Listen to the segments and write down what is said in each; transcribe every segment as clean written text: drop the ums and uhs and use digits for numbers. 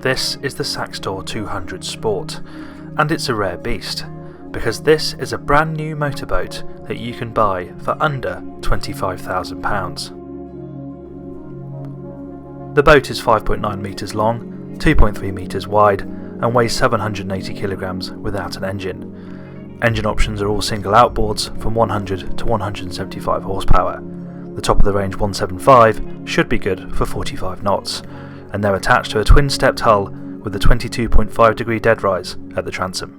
This is the Saxdor 200 Sport, and it's a rare beast, because this is a brand new motorboat that you can buy for under £25,000. The boat is 5.9 metres long, 2.3 metres wide, and weighs 780 kilograms without an engine. Engine options are all single outboards from 100 to 175 horsepower. The top of the range 175 should be good for 45 knots, and they're attached to a twin-stepped hull with a 22.5 degree dead rise at the transom.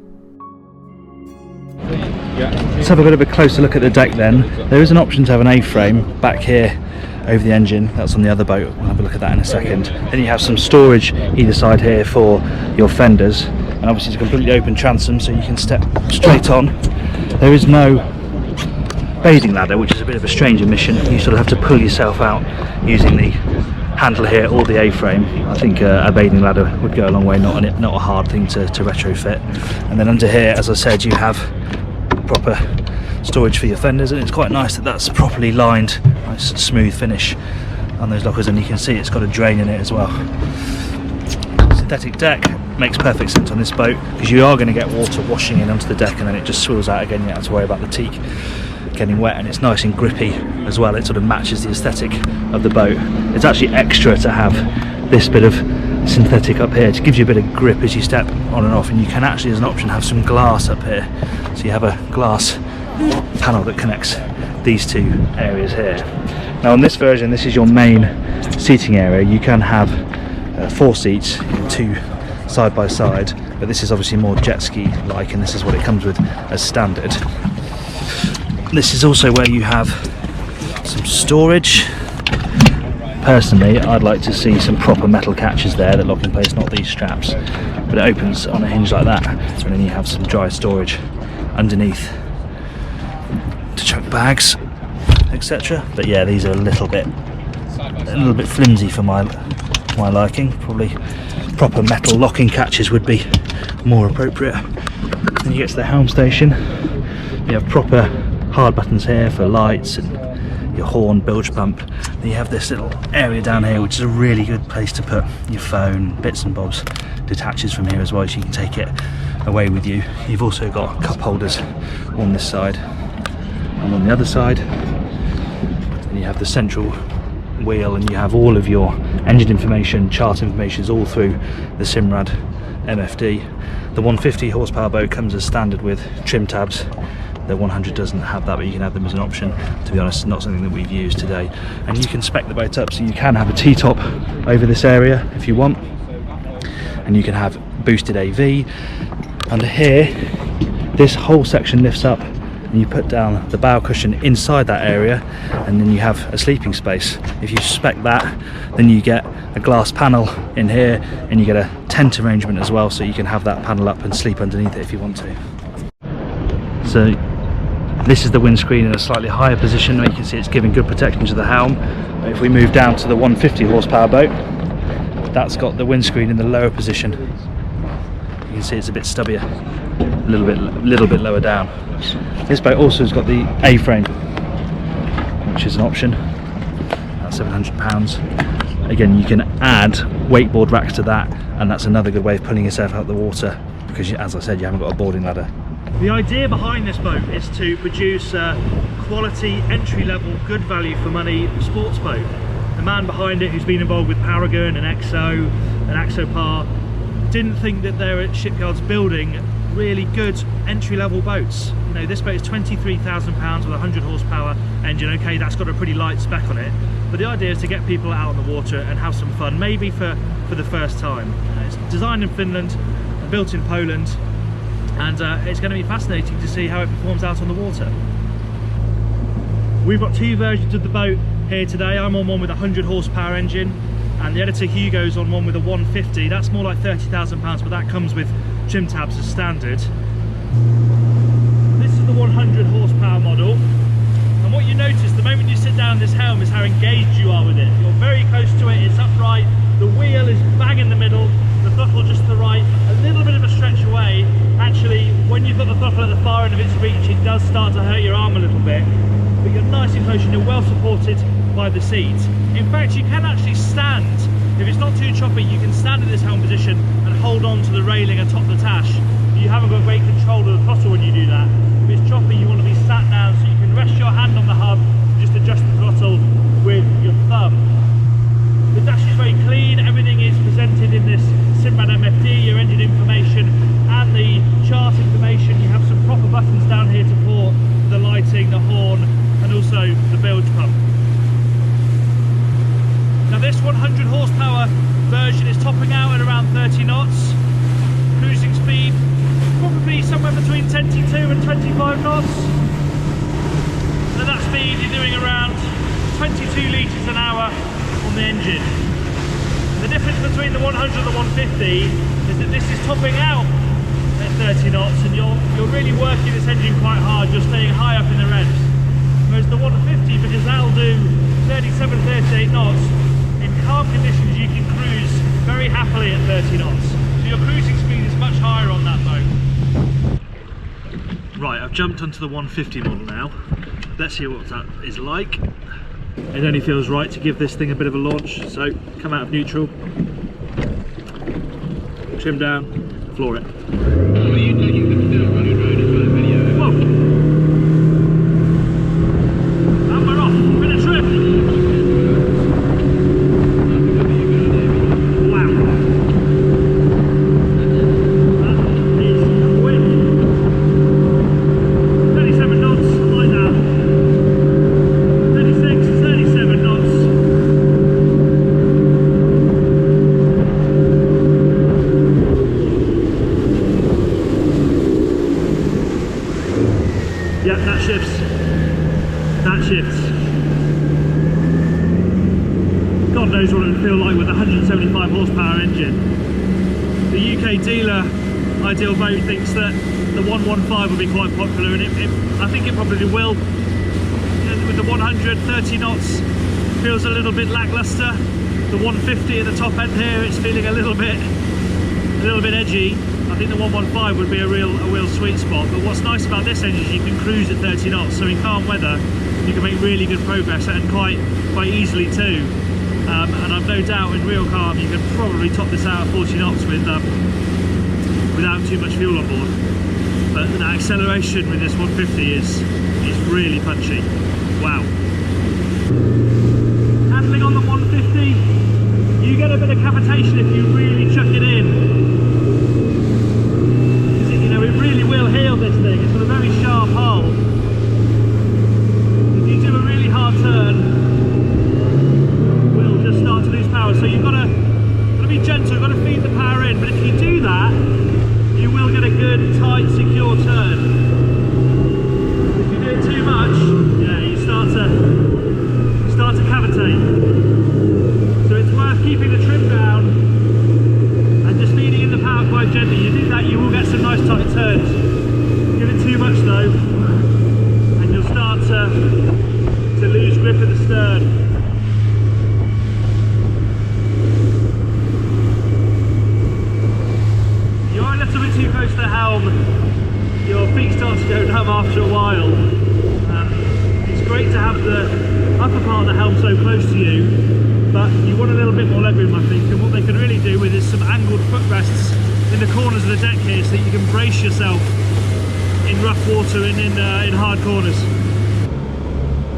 Let's have a little bit closer look at the deck then. There is an option to have an A-frame back here over the engine. That's on the other boat. We'll have a look at that in a second. Then you have some storage either side here for your fenders, and obviously it's a completely open transom so you can step straight on. There is no bathing ladder, which is a bit of a strange omission. You sort of have to pull yourself out using the handle here or the A-frame. I think a bathing ladder would go a long way, not a hard thing to retrofit. And then under here, as I said, you have proper storage for your fenders, and it's quite nice that that's properly lined, nice smooth finish on those lockers, and you can see it's got a drain in it as well. Synthetic deck makes perfect sense on this boat because you are going to get water washing in onto the deck and then it just swills out again. You don't have to worry about the teak getting wet, and it's nice and grippy as well. It sort of matches the aesthetic of the boat. It's actually extra to have this bit of synthetic up here. It gives you a bit of grip as you step on and off, and you can actually, as an option, have some glass up here. So you have a glass panel that connects these two areas here. Now on this version, this is your main seating area. You can have 4 seats, 2 side by side, but this is obviously more jet ski like, and this is what it comes with as standard. This is also where you have some storage. Personally, I'd like to see some proper metal catches there that lock in place, not these straps, but it opens on a hinge like that, and then you have some dry storage underneath to chuck bags, etc. But yeah, these are a little bit flimsy for my liking. Probably proper metal locking catches would be more appropriate. Then you get to the helm station. You have proper hard buttons here for lights and your horn, bilge pump. Then you have this little area down here, which is a really good place to put your phone, bits and bobs. Detaches from here as well, so you can take it away with you. You've also got cup holders on this side and on the other side. And you have the central wheel, and you have all of your engine information, chart information is all through the Simrad MFD. The 150 horsepower boat comes as standard with trim tabs. The 100 doesn't have that, but you can add them as an option. To be honest, not something that we've used today. And you can spec the boat up so you can have a T-top over this area if you want, and you can have boosted AV. Under here, this whole section lifts up and you put down the bow cushion inside that area, and then you have a sleeping space. If you spec that, then you get a glass panel in here, and you get a tent arrangement as well, so you can have that panel up and sleep underneath it if you want to. So this is the windscreen in a slightly higher position, where you can see it's giving good protection to the helm. If we move down to the 150 horsepower boat, that's got the windscreen in the lower position. You can see it's a bit stubbier, a little bit lower down. This boat also has got the A-frame, which is an option. That's £700. Again, you can add wakeboard racks to that, and that's another good way of pulling yourself out of the water, because as I said, you haven't got a boarding ladder. The idea behind this boat is to produce a quality, entry-level, good value for money sports boat. The man behind it, who's been involved with Paragon and Exo and Axopar, didn't think that they're at shipyards building really good entry-level boats. You know, this boat is £23,000 with a 100 horsepower engine. Okay, that's got a pretty light spec on it, but the idea is to get people out on the water and have some fun, maybe for the first time. It's designed in Finland, built in Poland, and it's going to be fascinating to see how it performs out on the water. We've got 2 versions of the boat here today. I'm on one with a 100 horsepower engine, and the editor Hugo's on one with a 150. That's more like £30,000, but that comes with trim tabs as standard. This is the 100 horsepower model, and what you notice the moment you sit down in this helm is how engaged you are with it. You're very close to it, it's upright, the wheel is bang in the middle, the throttle just to the right, a little bit of a stretch away. Actually, when you've got the throttle at the far end of its reach, it does start to hurt your arm a little bit, but you're nice and close and you're well supported by the seat. In fact, you can actually stand If it's not too choppy, you can stand in this helm position and hold on to the railing atop the tash. You haven't got great control of the throttle when you do that. If it's choppy, you want to be sat down so you can rest your hand on the hub and just adjust the throttle with your thumb. The dash is very clean, everything is presented in this Simrad MFD, your engine information and the chart information. You have some proper buttons down here to port the lighting, the horn and also the bilge pump. Now this 100 horsepower version is topping out at around 30 knots. Cruising speed probably somewhere between 22 and 25 knots. And at that speed you're doing around 22 litres an hour on the engine. The difference between the 100 and the 150 is that this is topping out at 30 knots and you're really working this engine quite hard, you're staying high up in the revs. Whereas the 150, because that'll do 37, 38 knots, in calm conditions you can cruise very happily at 30 knots. So your cruising speed is much higher on that boat. Right, I've jumped onto the 150 model now. Let's see what that is like. It only feels right to give this thing a bit of a launch, so come out of neutral, trim down, floor it. Whoa! And we're off, bit of trip! Wow! That is quick! 37 knots, like that. 37 knots. Yeah, that shifts. That shifts. God knows what it would feel like with a 175 horsepower engine. The UK dealer Ideal Boat thinks that the 115 will be quite popular, and I think it probably will. With the 130 knots feels a little bit lackluster. The 150 at the top end here, it's feeling a little bit edgy. I think the 115 would be a real sweet spot. But what's nice about this engine is you can cruise at 30 knots, so in calm weather you can make really good progress and quite easily too. And I've no doubt in real calm you can probably top this out at 40 knots without too much fuel on board. But the acceleration with this 150 is really punchy. Wow. Handling on the 150, you get a bit of cavitation if you really chuck it in. It really will heal this thing. It's got a very sharp hull. If you do a really hard turn, we'll just start to lose power. So you've got to be gentle, you've got to feed the power in. But if you do that, you will get a good, tight, secure turn. If you do it too much, yeah, you start to cavitate. So it's worth keeping the trim down and just feeding in the power quite gently. You do that, you will get some nice tight turns. Give it too much though, and you'll start to lose grip at the stern. You're a little bit too close to the helm. Your feet start to go numb after a while. It's great to have the upper part of the helm so close to you, but you want a little bit more legroom, I think. And what they can really do with is some angled footrests in the corners of the deck here, so that you can brace yourself in rough water and in hard corners.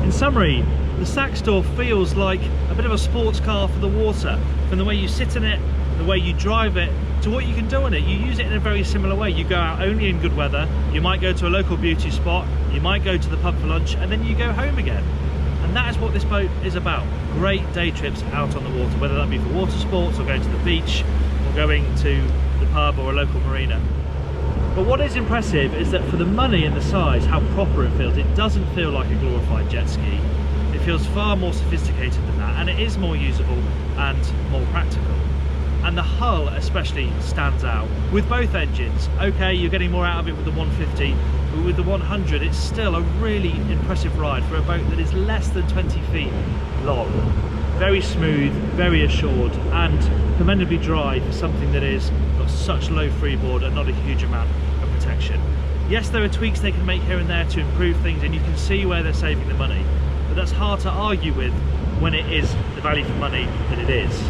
In summary, the Saxdor feels like a bit of a sports car for the water, from the way you sit in it, the way you drive it, to what you can do on it. You use it in a very similar way. You go out only in good weather, you might go to a local beauty spot, you might go to the pub for lunch, and then you go home again. And that is what this boat is about. Great day trips out on the water, whether that be for water sports or going to the beach or going to the pub or a local marina. But what is impressive is that for the money and the size, how proper it feels. It doesn't feel like a glorified jet ski. It feels far more sophisticated than that, and it is more usable and more practical. And the hull especially stands out with both engines. Okay, you're getting more out of it with the 150, but with the 100 it's still a really impressive ride for a boat that is less than 20 feet long. Very smooth, very assured, and commendably dry for something that is got such low freeboard and not a huge amount of protection. Yes, there are tweaks they can make here and there to improve things, and you can see where they're saving the money, but that's hard to argue with when it is the value for money that it is.